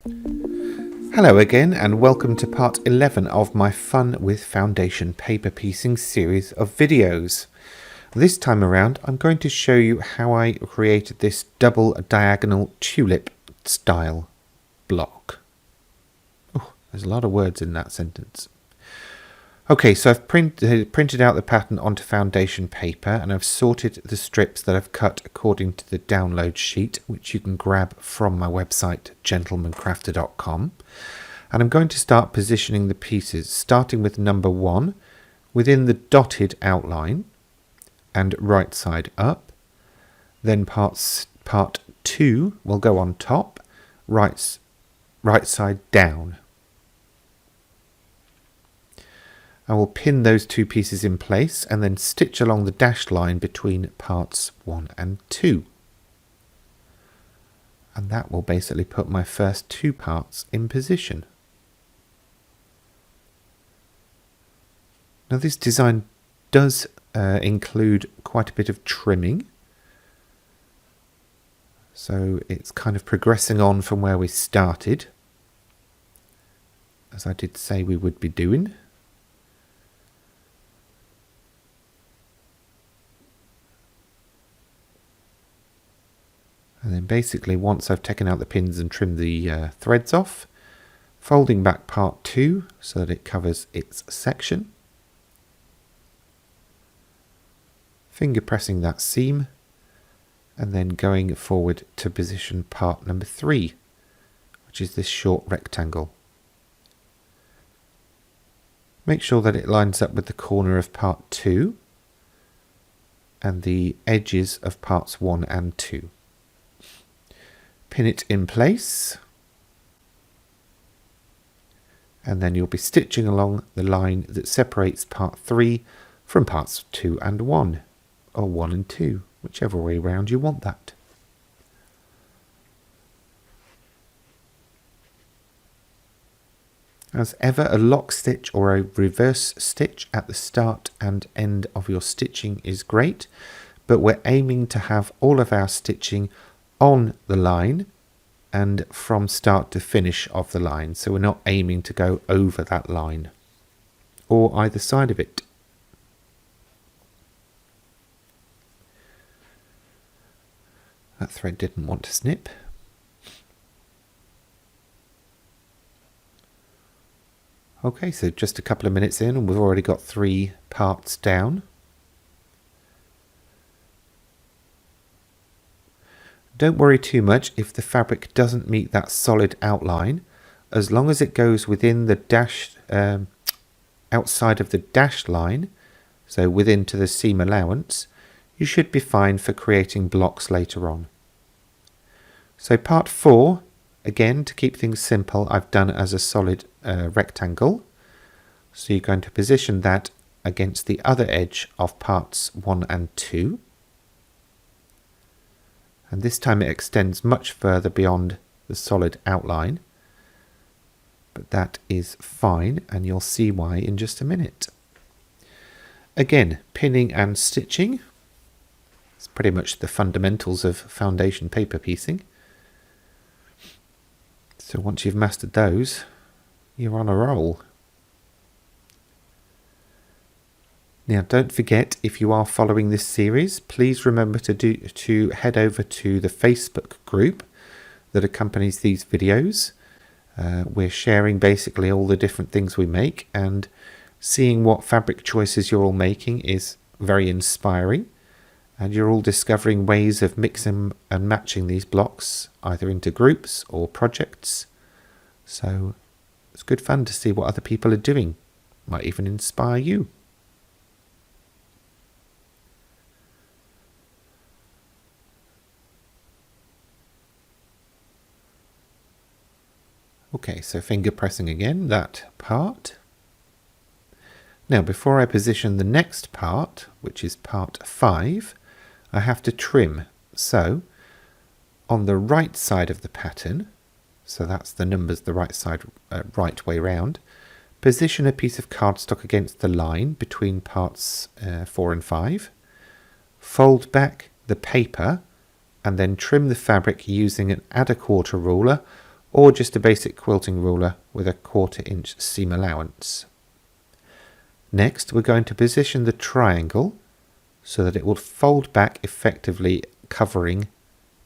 Hello again, and welcome to part 11 of my Fun with Foundation Paper Piecing series of videos. This time around I'm going to show you how I created this Double Diagonal Tulip style block. Oh, there's a lot of words in that sentence. Okay, so I've printed out the pattern onto foundation paper, and I've sorted the strips that I've cut according to the download sheet, which you can grab from my website gentlemancrafter.com. And I'm going to start positioning the pieces, starting with number 1 within the dotted outline and right side up. Then part 2 will go on top, right side down. I will pin those two pieces in place and then stitch along the dashed line between parts 1 and 2. And that will basically put my first 2 parts in position. Now this design does include quite a bit of trimming. So it's kind of progressing on from where we started, as I did say we would be doing. And then basically once I've taken out the pins and trimmed the threads off, folding back part 2 so that it covers its section, finger pressing that seam, and then going forward to position part number 3, which is this short rectangle. Make sure that it lines up with the corner of part 2 and the edges of parts 1 and 2. Pin it in place, and then you'll be stitching along the line that separates part 3 from parts 2 and 1, or 1 and 2, whichever way round you want that. As ever, a lock stitch or a reverse stitch at the start and end of your stitching is great, but we're aiming to have all of our stitching on the line and from start to finish of the line, so we're not aiming to go over that line or either side of it. That thread didn't want to snip. Okay, so just a couple of minutes in and we've already got 3 parts down. Don't worry too much if the fabric doesn't meet that solid outline. As long as it goes within the dashed, outside of the dashed line, so within to the seam allowance, you should be fine for creating blocks later on. So part 4, again to keep things simple, I've done as a solid rectangle. So you're going to position that against the other edge of parts 1 and 2. And this time it extends much further beyond the solid outline, but that is fine, and you'll see why in just a minute. Again, pinning and stitching. It's pretty much the fundamentals of foundation paper piecing. So once you've mastered those, you're on a roll. Now don't forget, if you are following this series, please remember to head over to the Facebook group that accompanies these videos. We're sharing basically all the different things we make, and seeing what fabric choices you're all making is very inspiring, and you're all discovering ways of mixing and matching these blocks either into groups or projects. So it's good fun to see what other people are doing. Might even inspire you. Okay, so finger pressing again, that part. Now before I position the next part, which is part 5, I have to trim. So on the right side of the pattern, so that's the numbers the right side, right way round, position a piece of cardstock against the line between parts 4 and 5, fold back the paper and then trim the fabric using an add a quarter ruler or just a basic quilting ruler with a 1/4 inch seam allowance. Next, we're going to position the triangle so that it will fold back effectively, covering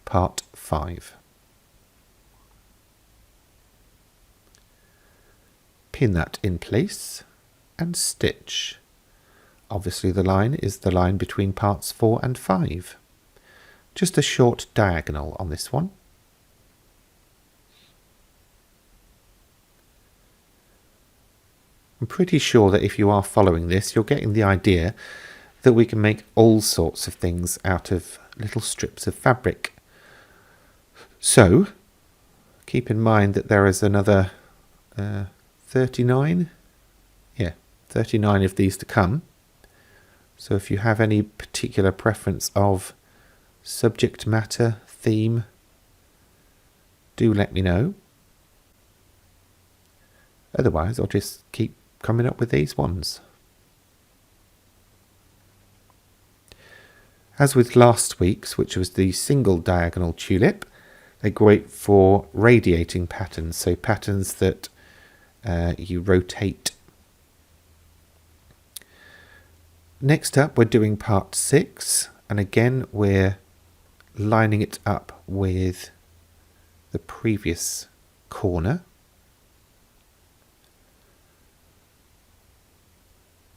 part 5. Pin that in place and stitch. Obviously the line is the line between parts 4 and 5. Just a short diagonal on this one. I'm pretty sure that if you are following this, you're getting the idea that we can make all sorts of things out of little strips of fabric. So keep in mind that there is another 39 of these to come. So if you have any particular preference of subject matter, theme, do let me know. Otherwise, I'll just keep coming up with these ones. As with last week's, which was the single diagonal tulip, they're great for radiating patterns, so patterns that you rotate. Next up, we're doing part 6, and again we're lining it up with the previous corner.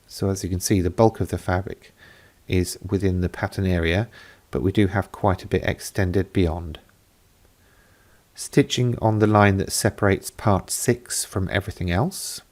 So as you can see, the bulk of the fabric is within the pattern area, but we do have quite a bit extended beyond. Stitching on the line that separates part 6 from everything else.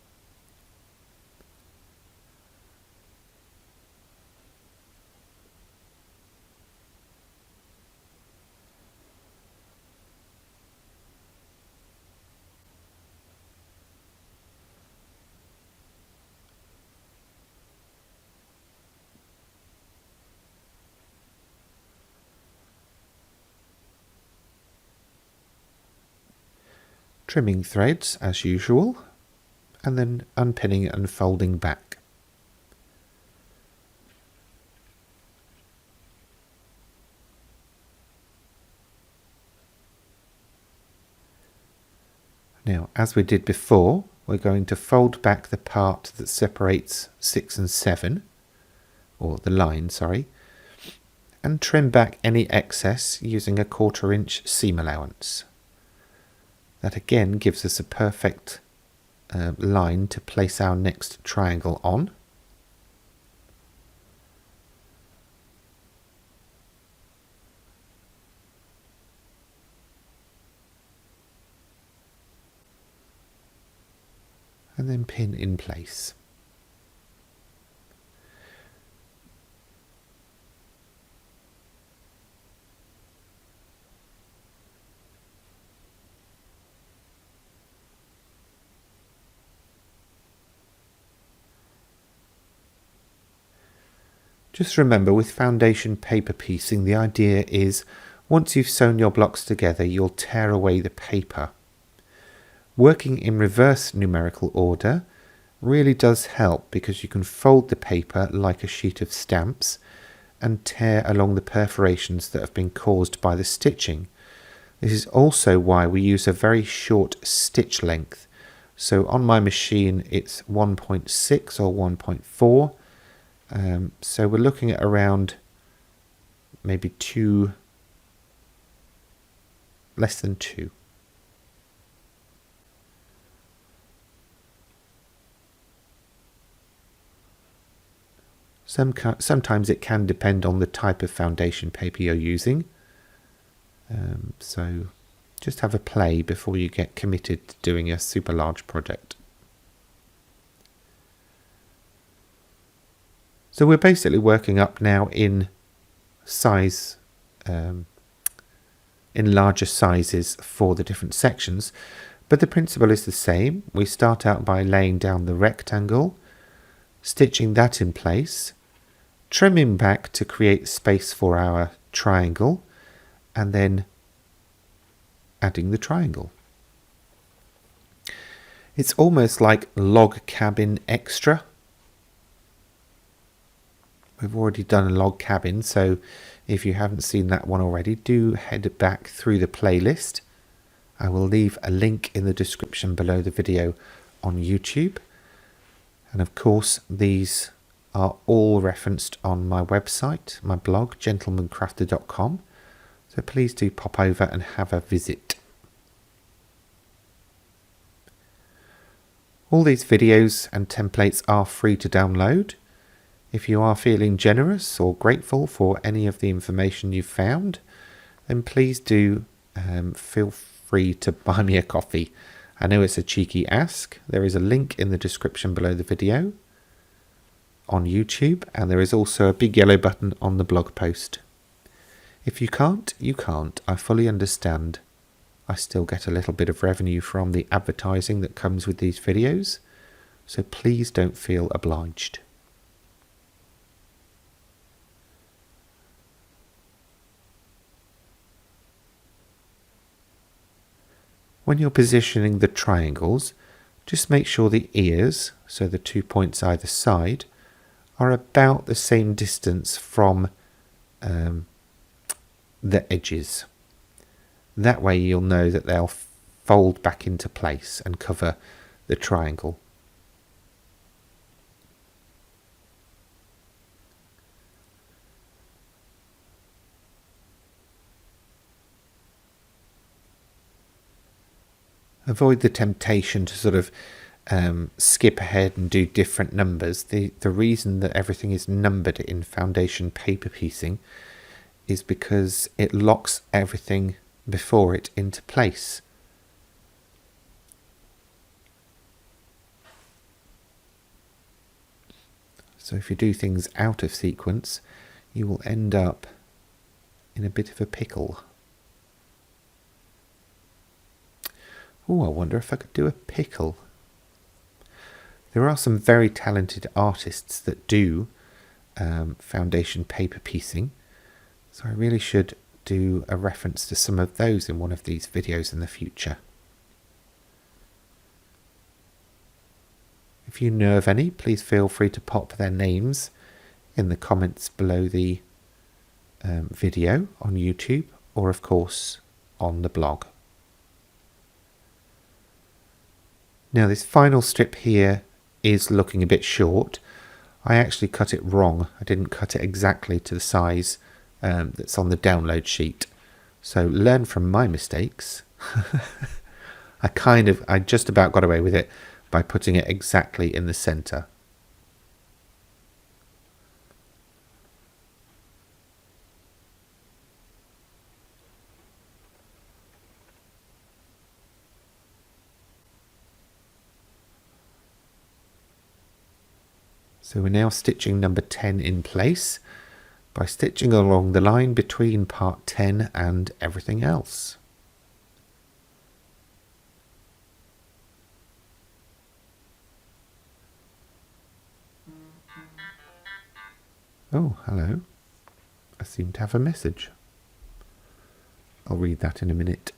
Trimming threads as usual, and then unpinning and folding back. Now, as we did before, we're going to fold back the part that separates 6 and 7, or the line, sorry, and trim back any excess using a 1/4 inch seam allowance. That again gives us a perfect line to place our next triangle on. And then pin in place. Just remember, with foundation paper piecing, the idea is once you've sewn your blocks together, you'll tear away the paper. Working in reverse numerical order really does help because you can fold the paper like a sheet of stamps and tear along the perforations that have been caused by the stitching. This is also why we use a very short stitch length. So on my machine it's 1.6 or 1.4. So we're looking at around maybe less than 2. Sometimes it can depend on the type of foundation paper you're using. So just have a play before you get committed to doing a super large project. So we're basically working up now in size, in larger sizes for the different sections, but the principle is the same. We start out by laying down the rectangle, stitching that in place, trimming back to create space for our triangle, and then adding the triangle. It's almost like log cabin extra. We've already done a log cabin, so if you haven't seen that one already, do head back through the playlist I will leave a link in the description below the video on YouTube. And of course, these are all referenced on my website, my blog, gentlemancrafter.com. So please do pop over and have a visit. All these videos and templates are free to download. If you are feeling generous or grateful for any of the information you've found, then please do feel free to buy me a coffee. I know it's a cheeky ask. There is a link in the description below the video on YouTube, and there is also a big yellow button on the blog post. If you can't, you can't. I fully understand. I still get a little bit of revenue from the advertising that comes with these videos, so please don't feel obliged. When you're positioning the triangles, just make sure the ears, so the 2 points either side, are about the same distance from the edges. That way you'll know that they'll fold back into place and cover the triangle. Avoid the temptation to sort of skip ahead and do different numbers. The reason that everything is numbered in foundation paper piecing is because it locks everything before it into place. So if you do things out of sequence, you will end up in a bit of a pickle. Oh, I wonder if I could do a pickle. There are some very talented artists that do foundation paper piecing, so I really should do a reference to some of those in one of these videos in the future. If you know of any, please feel free to pop their names in the comments below the video on YouTube, or of course on the blog. Now this final strip here is looking a bit short. I actually cut it wrong. I didn't cut it exactly to the size that's on the download sheet. So learn from my mistakes. I just about got away with it by putting it exactly in the center. So we're now stitching number 10 in place by stitching along the line between part 10 and everything else. Oh, hello. I seem to have a message. I'll read that in a minute.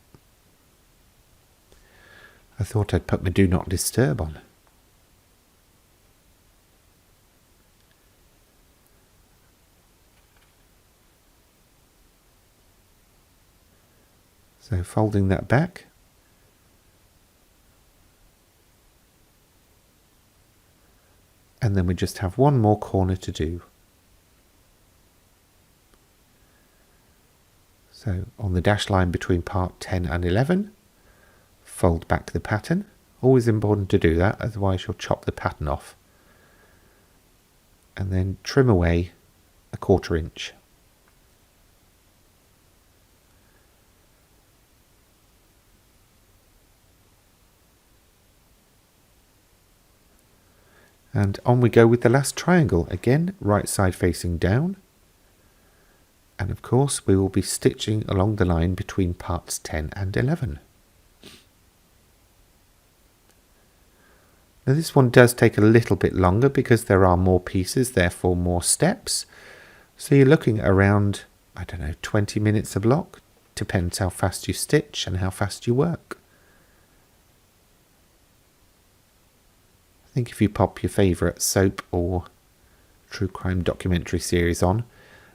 I thought I'd put my do not disturb on. So folding that back, and then we just have one more corner to do. So on the dash line between part 10 and 11, fold back the pattern. Always important to do that, otherwise you'll chop the pattern off. And then trim away a 1/4 inch. And on we go with the last triangle, again right side facing down, and of course we will be stitching along the line between parts 10 and 11. Now this one does take a little bit longer because there are more pieces, therefore more steps, so you're looking at around, I don't know, 20 minutes a block. Depends how fast you stitch and how fast you work. I think if you pop your favourite soap or true crime documentary series on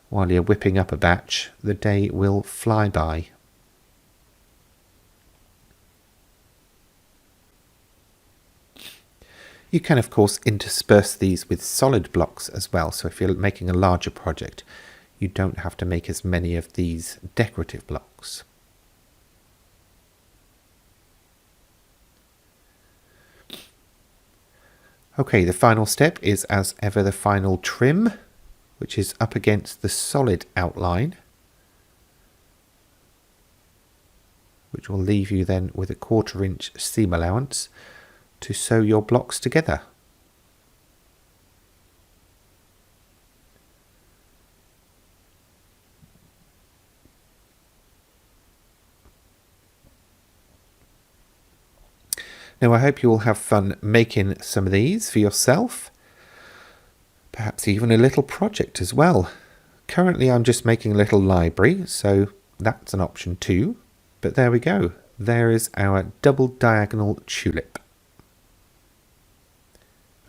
while you're whipping up a batch, the day will fly by. You can of course intersperse these with solid blocks as well, so if you're making a larger project you don't have to make as many of these decorative blocks. Okay, the final step is as ever the final trim, which is up against the solid outline, which will leave you then with a 1/4 inch seam allowance to sew your blocks together. Now I hope you will have fun making some of these for yourself, perhaps even a little project as well. Currently I'm just making a little library, so that's an option too, but there we go. There is our double diagonal tulip.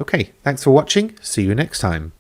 Okay, thanks for watching. See you next time.